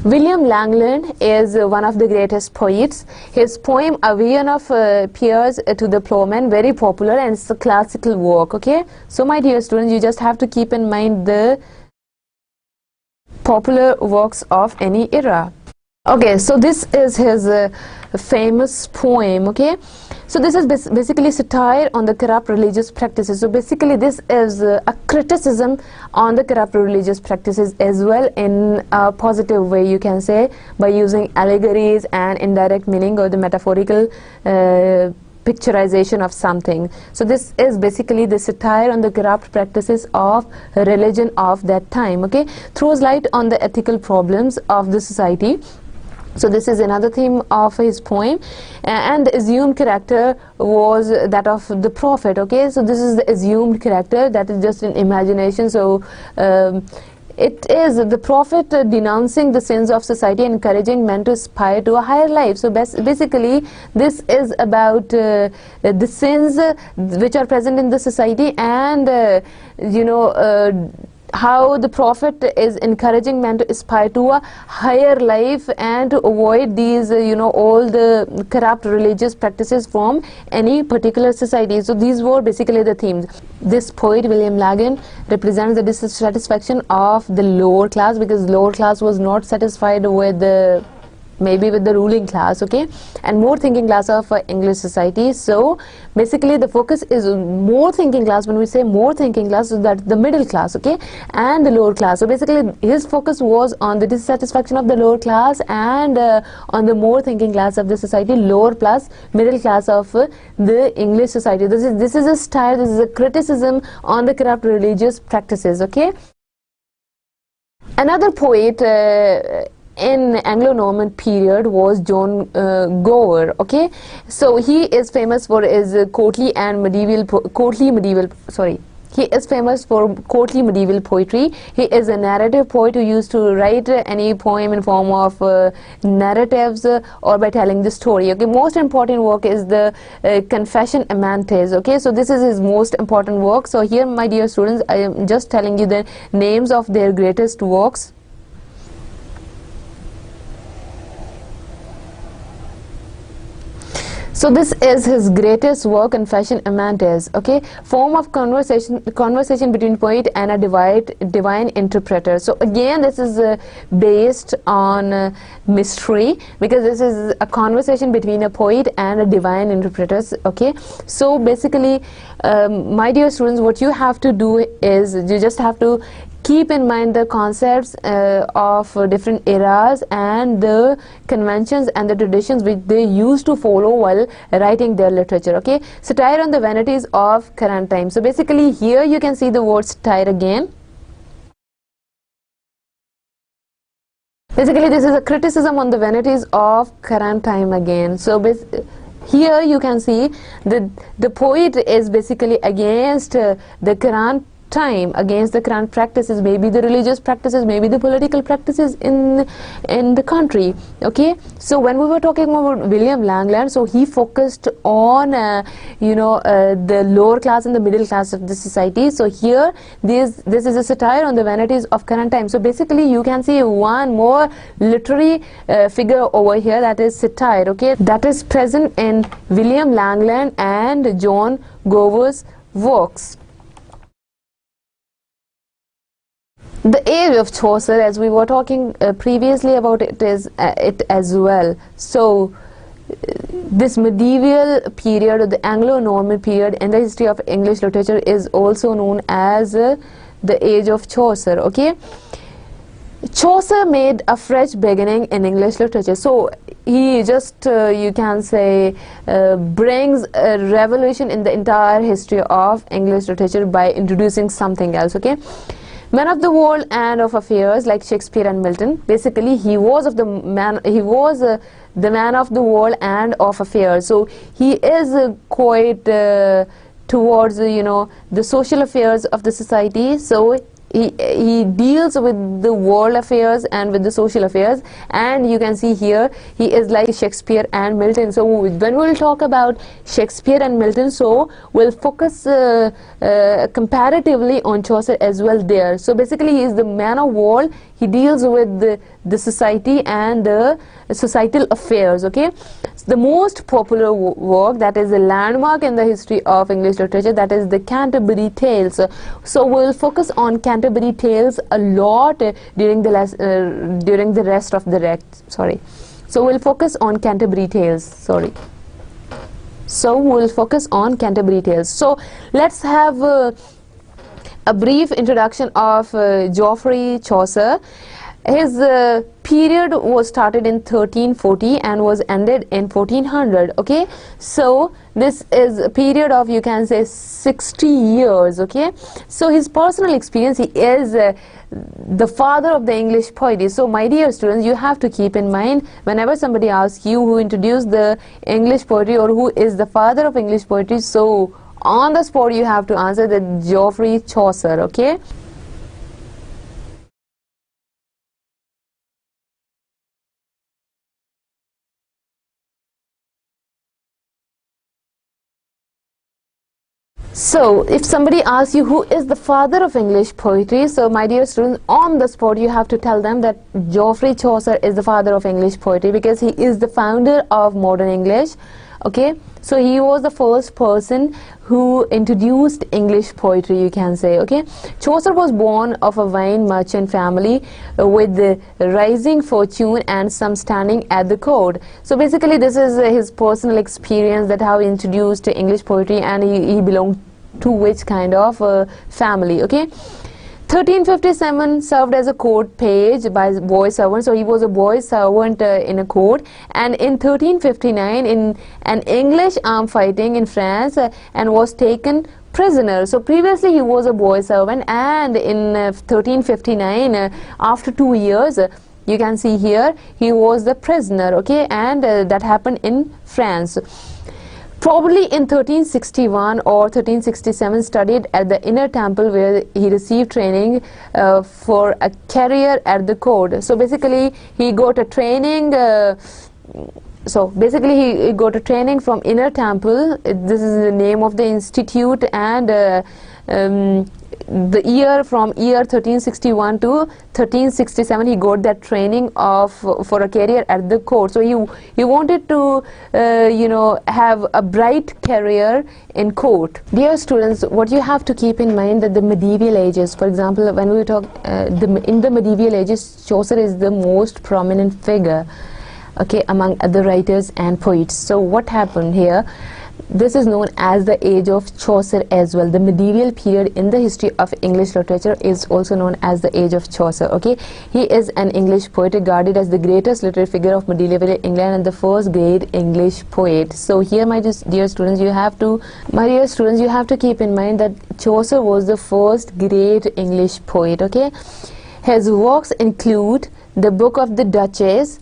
William Langland is one of the greatest poets. His poem A Vision of Piers to the Plowman, very popular, and it's a classical work. Okay, so my dear students, you just have to keep in mind the popular works of any era. Okay, so this is his famous poem. Okay, so this is basically satire on the corrupt religious practices. So basically this is a criticism on the corrupt religious practices as well, in a positive way, you can say, by using allegories and indirect meaning or the metaphorical picturization of something. So this is basically the satire on the corrupt practices of religion of that time. Okay, throws light on the ethical problems of the society. So this is another theme of his poem, and the assumed character was that of the prophet. Okay, so this is the assumed character, that is just an imagination. So it is the prophet denouncing the sins of society, encouraging men to aspire to a higher life. So basically this is about the sins which are present in the society, and how the prophet is encouraging men to aspire to a higher life and to avoid these all the corrupt religious practices from any particular society. So these were basically the themes. This poet William Lagan represents the dissatisfaction of the lower class, because lower class was not satisfied with the maybe with the ruling class, okay, and more thinking class of English society. So basically the focus is more thinking class. When we say more thinking class, so that the middle class, okay, and the lower class. So basically his focus was on the dissatisfaction of the lower class and on the more thinking class of the society, lower plus middle class of the English society. This is a style, this is a criticism on the corrupt religious practices, okay. Another poet in Anglo-Norman period was John Gower, okay. So he is famous for his courtly medieval poetry. He is a narrative poet who used to write any poem in form of narratives or by telling the story, okay. Most important work is the Confession Amantes, okay. So this is his most important work. So here, my dear students, I am just telling you the names of their greatest works. So this is his greatest work, Confession Amantes, okay, form of conversation between poet and a divine interpreter. So again, this is based on mystery, because this is a conversation between a poet and a divine interpreter, okay. So basically, my dear students, what you have to do is you just have to keep in mind the concepts of different eras and the conventions and the traditions which they used to follow while writing their literature, okay. Satire on the vanities of current times. So basically here you can see the word satire again. Basically this is a criticism on the vanities of current time again. So here you can see the poet is basically against the current time, against the current practices, maybe the religious practices, maybe the political practices in the country, okay. So when we were talking about William Langland, so he focused on the lower class and the middle class of the society. So here this is a satire on the vanities of current time. So basically you can see one more literary figure over here, that is satire, okay, that is present in William Langland and John Gower's works. The age of Chaucer, as we were talking previously about it, is it as well. So this medieval period, or the Anglo-Norman period in the history of English literature, is also known as the age of Chaucer, okay. Chaucer made a fresh beginning in English literature. So he just you can say brings a revolution in the entire history of English literature by introducing something else, okay. Men of the world and of affairs, like Shakespeare and Milton. Basically he was the man of the world and of affairs. So he is quite towards the social affairs of the society. So he deals with the world affairs and with the social affairs, and you can see here he is like Shakespeare and Milton. So when we'll talk about Shakespeare and Milton, so we'll focus comparatively on Chaucer as well there. So basically he is the man of world. He deals with the society and the societal affairs, okay. The most popular work, that is a landmark in the history of English literature, that is the Canterbury Tales. So we'll focus on Canterbury Tales a lot during the rest of the sorry. So we'll focus on Canterbury Tales, sorry. So we'll focus on Canterbury Tales. So let's have a brief introduction of Geoffrey Chaucer. His period was started in 1340 and was ended in 1400. Okay, so this is a period of, you can say, 60 years. Okay, so his personal experience, he is the father of the English poetry. So my dear students, you have to keep in mind, whenever somebody asks you who introduced the English poetry or who is the father of English poetry, so on the spot you have to answer that Geoffrey Chaucer. Okay. So if somebody asks you who is the father of English poetry, so my dear students, on the spot you have to tell them that Geoffrey Chaucer is the father of English poetry, because he is the founder of modern English. Okay, so he was the first person who introduced English poetry, you can say. Okay, Chaucer was born of a wine merchant family with the rising fortune and some standing at the court. So basically this is his personal experience, that how he introduced English poetry, and he belonged to which kind of family. Okay, 1357 served as a court page by boy servant, so he was a boy servant in a court. And in 1359 in an English armed fighting in France, and was taken prisoner. So previously he was a boy servant, and in 1359 after 2 years, you can see here, he was the prisoner. Okay, and that happened in France. Probably in 1361 or 1367 studied at the Inner Temple, where he received training for a career at the court. So basically he got a training he got a training from Inner Temple. This is the name of the institute, and the year from year 1361 to 1367 he got that training for a career at the court. So he wanted to have a bright career in court. Dear students, what you have to keep in mind, that the medieval ages, for example, when we talk in the medieval ages, Chaucer is the most prominent figure, okay, among other writers and poets. So what happened here? This is known as the age of Chaucer as well. The medieval period in the history of English literature is also known as the age of Chaucer. Okay, he is an English poet regarded as the greatest literary figure of medieval England and the first great English poet. So here, my dear students, you have to keep in mind that Chaucer was the first great English poet. Okay, his works include the Book of the Duchess,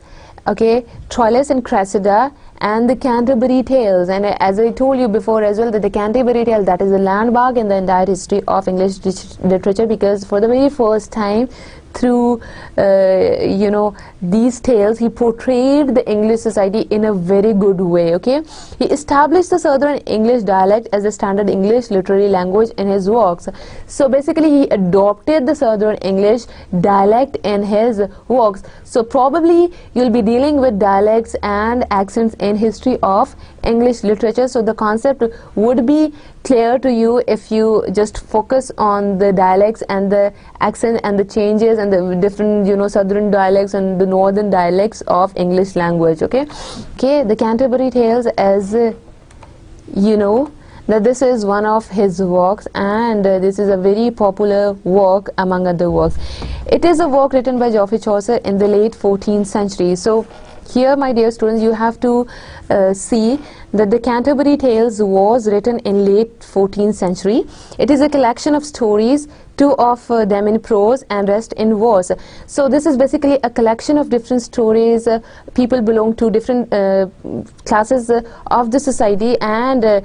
okay, Troilus and Cressida, and the Canterbury Tales. And as I told you before as well, that the Canterbury Tale, that is a landmark in the entire history of English literature, because for the very first time, through these tales, he portrayed the English society in a very good way. Okay, he established the Southern English dialect as a standard English literary language in his works. So basically he adopted the Southern English dialect in his works. So probably you'll be dealing with dialects and accents in history of English literature, so the concept would be clear to you if you just focus on the dialects and the accent and the changes and the different southern dialects and the northern dialects of English language. Okay, the Canterbury Tales, as that this is one of his works, and this is a very popular work among other works. It is a work written by Geoffrey Chaucer in the late 14th century. So here, my dear students, you have to see that the Canterbury Tales was written in late 14th century. It is a collection of stories, two of them in prose and rest in verse. So this is basically a collection of different stories. People belong to different classes of the society, and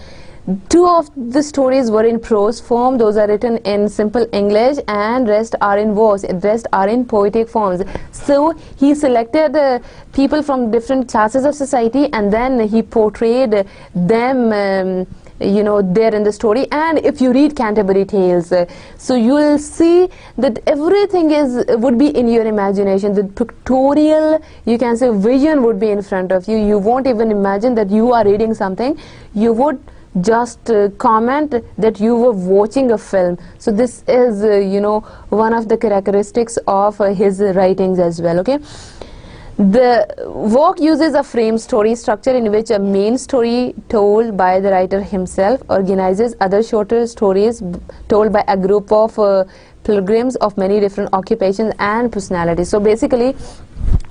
two of the stories were in prose form. Those are written in simple English, and rest are in verse. Rest are in poetic forms. So he selected people from different classes of society, and then he portrayed them there in the story. And if you read Canterbury Tales, so you will see that everything would be in your imagination. The pictorial, you can say, vision would be in front of you. You won't even imagine that you are reading something. You would just comment that you were watching a film. So this is one of the characteristics of his writings as well. Okay, the work uses a frame story structure in which a main story told by the writer himself organizes other shorter stories told by a group of pilgrims of many different occupations and personalities. So basically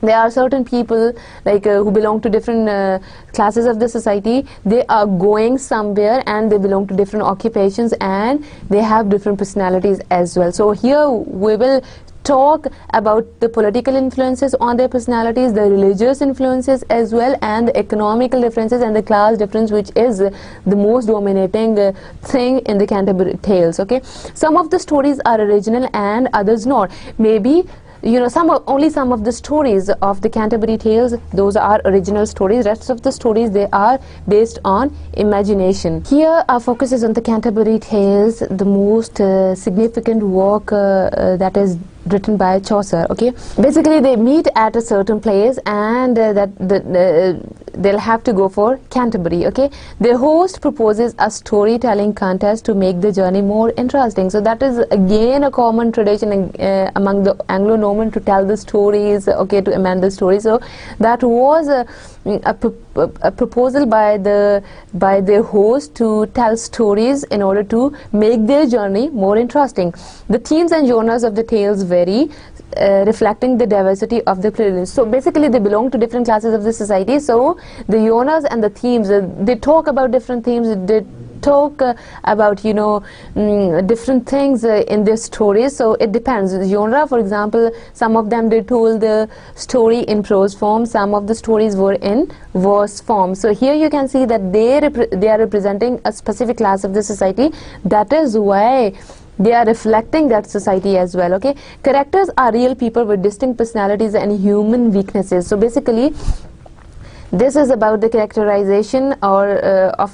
there are certain people like who belong to different classes of the society. They are going somewhere and they belong to different occupations and they have different personalities as well. So here we will talk about the political influences on their personalities, the religious influences as well, and the economical differences and the class difference, which is the most dominating thing in the Canterbury Tales. Okay, some of the stories are original and others not. Maybe only some of the stories of the Canterbury Tales, those are original stories. Rest of the stories, they are based on imagination. Here our focus is on the Canterbury Tales, the most significant work that is written by Chaucer. Okay, basically they meet at a certain place and they'll have to go for Canterbury. Okay, their host proposes a storytelling contest to make the journey more interesting. So that is again a common tradition among the Anglo-Norman to tell the stories, okay, to amend the story. So that was a proposal by their host to tell stories in order to make their journey more interesting. The themes and genres of the tales vary, reflecting the diversity of the pilgrims. So basically they belong to different classes of the society, so the genres and the themes, they talk about different themes, they talk about different things in their stories. So it depends. Genre, for example, some of them they told the story in prose form, some of the stories were in verse form. So here you can see that they are representing a specific class of the society. That is why they are reflecting that society as well. Okay, characters are real people with distinct personalities and human weaknesses. So basically this is about the characterization or of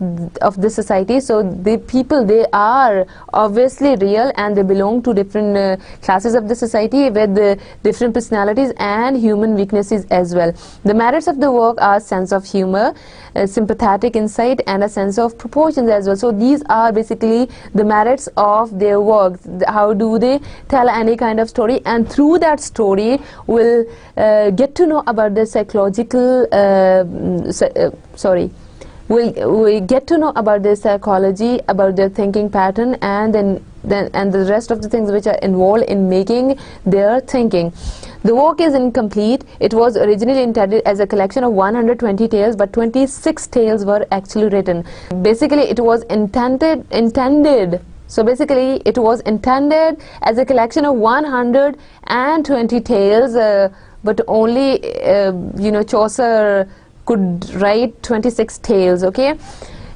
the society. So the people, they are obviously real and they belong to different classes of the society with different personalities and human weaknesses as well. The merits of the work are sense of humor, sympathetic insight, and a sense of proportions as well. So these are basically the merits of their work. How do they tell any kind of story, and through that story we'll get to know about the psychological we get to know about their psychology, about their thinking pattern, and then the rest of the things which are involved in making their thinking. The work is incomplete. It was originally intended as a collection of 120 tales, but 26 tales were actually written. Basically it was intended So basically it was intended as a collection of 120 tales, but only Chaucer could write 26 tales, okay,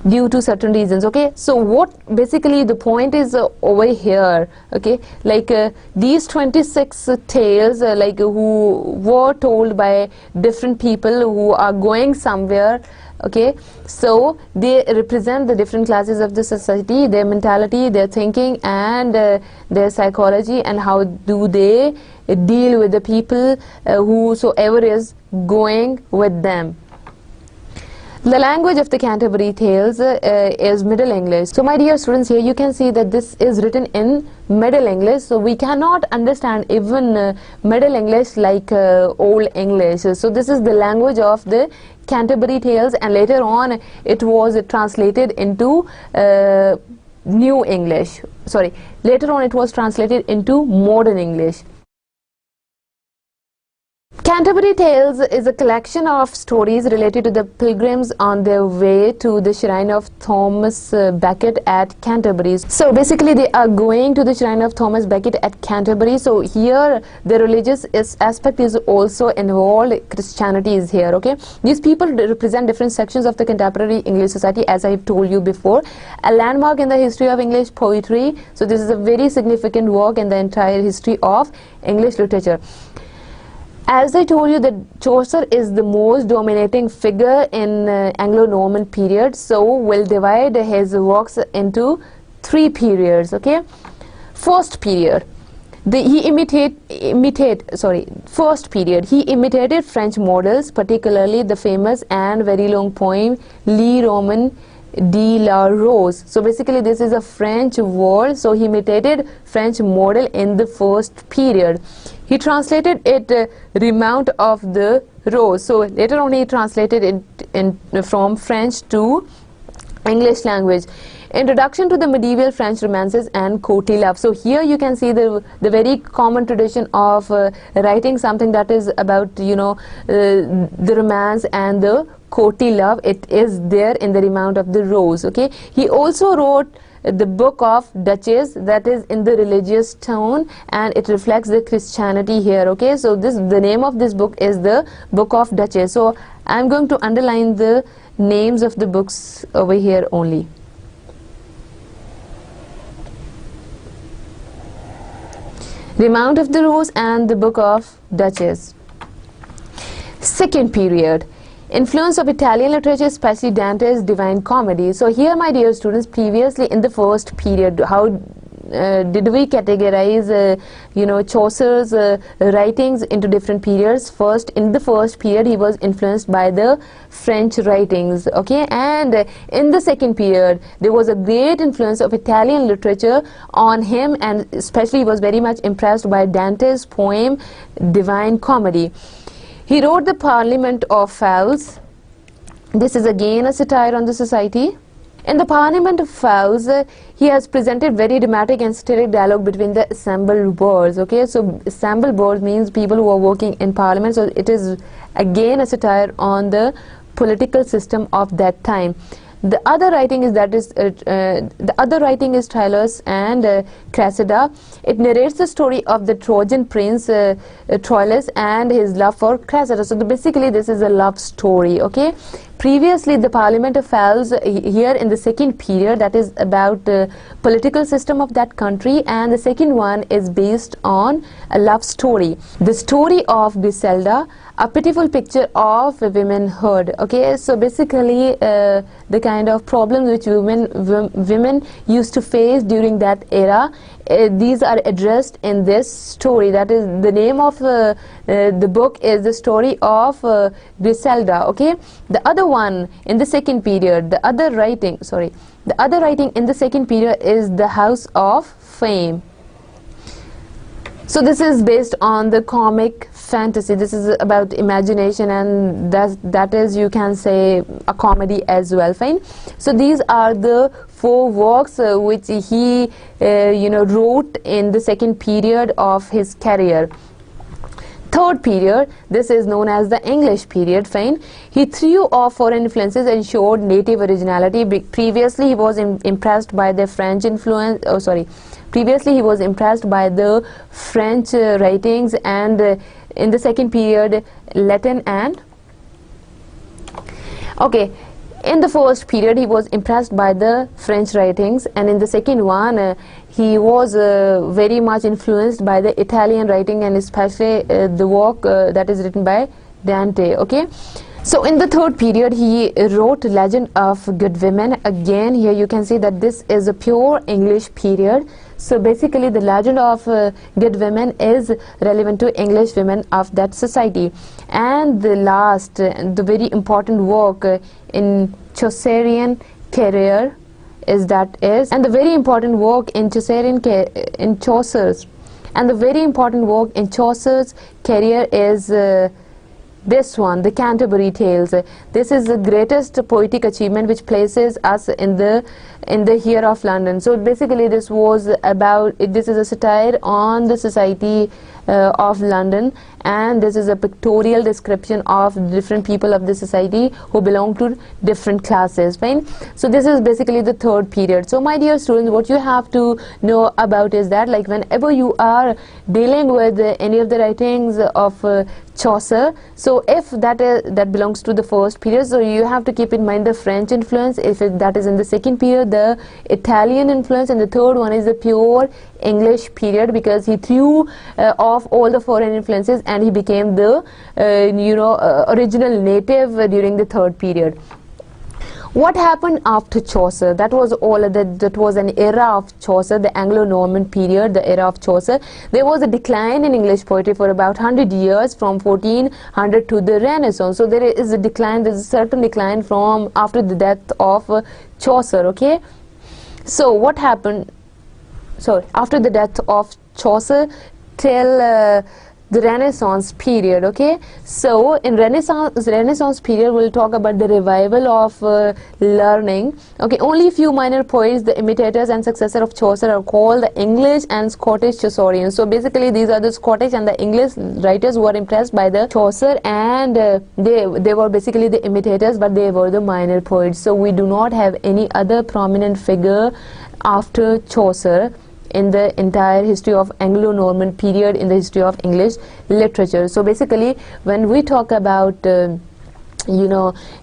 due to certain reasons. Okay, so what basically the point is over here, okay, like these 26 tales like who were told by different people who are going somewhere. Okay, so they represent the different classes of the society, their mentality, their thinking, and their psychology, and how do they deal with the people whosoever is going with them. The language of the Canterbury Tales is Middle English. So my dear students, here you can see that this is written in Middle English. So we cannot understand even Middle English like Old English. So this is the language of the Canterbury Tales, and later on it was translated into New English. Sorry, later on it was translated into Modern English. Canterbury Tales is a collection of stories related to the pilgrims on their way to the shrine of Thomas Becket at Canterbury. So basically they are going to the shrine of Thomas Becket at Canterbury. So here the religious aspect is also involved. Christianity is here, okay. These people represent different sections of the contemporary English society, as I have told you before. A landmark in the history of English poetry. So this is a very significant work in the entire history of English literature. As I told you that Chaucer is the most dominating figure in Anglo-Norman period, so we'll divide his works into 3 periods, okay. First period, first period, he imitated French models, particularly the famous and very long poem Le Roman de la Rose. So basically this is a French word, so he imitated French model in the first period. He translated it remount of the rose. So later on he translated it from French to English language. Introduction to the medieval French romances and courtly love. So here you can see the very common tradition of writing something that is about, you know, the romance and the courtly love. It is there in the Remount of the Rose. Okay, he also wrote the Book of Duchess, that is in the religious tone, and it reflects the Christianity here. Okay, so the name of this book is the Book of Duchess. So I'm going to underline the names of the books over here only. Remount of the Rose and the Book of Duchess. Second period. Influence of Italian literature, especially Dante's Divine Comedy. So here, my dear students, previously in the first period, how did we categorize you know, Chaucer's writings into different periods? First, in the first period, he was influenced by the French writings, okay, and in the second period there was a great influence of Italian literature on him, and especially he was very much impressed by Dante's poem Divine Comedy. He wrote the Parliament of Fowls. This is again a satire on the society. In the Parliament of Fowls, he has presented very dramatic and satiric dialogue between the assembled boards. Okay, so assembled boards means people who are working in Parliament. So it is again a satire on the political system of that time. The other writing is Troilus and Cressida. It narrates the story of the Trojan prince Troilus and his love for Cressida. So basically this is a love story. Okay. Previously, the Parliament of Fowls, here in the second period, that is about the political system of that country, and the second one is based on a love story. The story of Griselda, a pitiful picture of womanhood. Okay, so basically the kind of problems which women used to face during that era, these are addressed in this story. That is, the name of the book is the story of Griselda. Okay, the other one in the second period, the other writing in the second period is The House of Fame. So this is based on the comic fantasy. This is about imagination, and that is, you can say, a comedy as well. Fine. So these are the four works which he you know, wrote in the second period of his career. Third period, this is known as the English period. Fine. He threw off foreign influences and showed native originality. Previously he was impressed by the French influence. Previously he was impressed by the French writings, and in the second period Latin and in the first period he was impressed by the French writings, and in the second one he was very much influenced by the Italian writing, and especially the work that is written by Dante. Okay. So in the third period he wrote Legend of Good Women. Again, here you can see that this is a pure English period. So basically the Legend of Good Women is relevant to English women of that society. And the last, the very important work in Chaucerian career is and the very important work in Chaucer's career is this one, the Canterbury Tales. This is the greatest poetic achievement which places us in the year of London. So basically this is a satire on the society of London, and this is a pictorial description of different people of the society who belong to different classes. Fine. So this is basically the third period. So my dear students, what you have to know about is that, like, whenever you are dealing with any of the writings of Chaucer, so if that belongs to the first period, so you have to keep in mind the French influence. If that is in the second period, the Italian influence, and the third one is the pure English period, because he threw off all the foreign influences and he became the original native during the third period. What happened after Chaucer? That was an era of Chaucer, the Anglo-Norman period, the era of Chaucer. There was a decline in English poetry for about 100 years, from 1400 to the Renaissance. So there is a decline, there's a certain decline from after the death of Chaucer. Okay, so what happened? So after the death of Chaucer till the Renaissance period. Okay, so in Renaissance period we'll talk about the revival of learning. Okay, only few minor poets, the imitators and successor of Chaucer, are called the English and Scottish Chaucerians. So basically these are the Scottish and the English writers who were impressed by the Chaucer, and they were basically the imitators, but they were the minor poets. So we do not have any other prominent figure after Chaucer in the entire history of Anglo-Norman period in the history of English literature. So basically when we talk about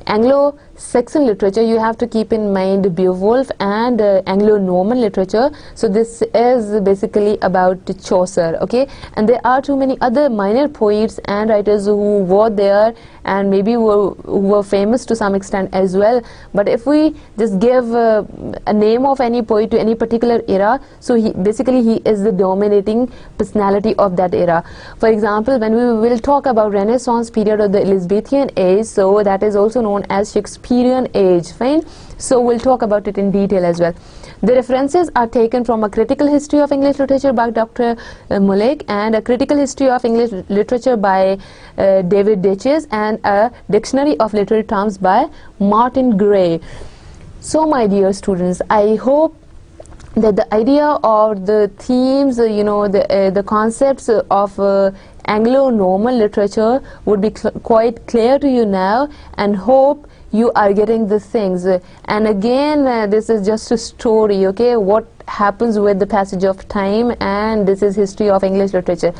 Anglo-Saxon literature, you have to keep in mind Beowulf and Anglo-Norman literature. So this is basically about Chaucer, okay, and there are too many other minor poets and writers who were there and maybe who were famous to some extent as well. But if we just give a name of any poet to any particular era, so he is the dominating personality of that era. For example, when we will talk about Renaissance period or the Elizabethan age, so that is also known as Shakespearean age, fine. So we'll talk about it in detail as well. The references are taken from a critical history of English literature by Dr. Mullick, and a critical history of English literature by David Ditches, and a dictionary of literary terms by Martin Gray. So my dear students, I hope that the idea or the themes, the concepts of Anglo-Norman literature would be quite clear to you now, and hope you are getting the things. And again, this is just a story, okay, what happens with the passage of time, and this is history of English literature.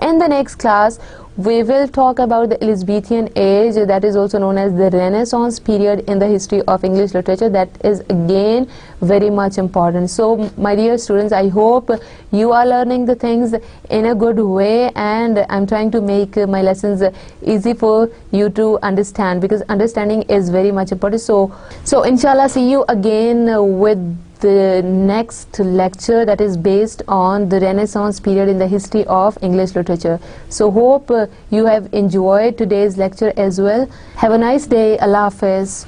In the next class we will talk about the Elizabethan age, that is also known as the Renaissance period in the history of English literature. That is again very much important. So my dear students, I hope you are learning the things in a good way, and I'm trying to make my lessons easy for you to understand, because understanding is very much important. So inshallah, see you again with the next lecture that is based on the Renaissance period in the history of English literature. So hope you have enjoyed today's lecture as well. Have a nice day. Allah Hafiz.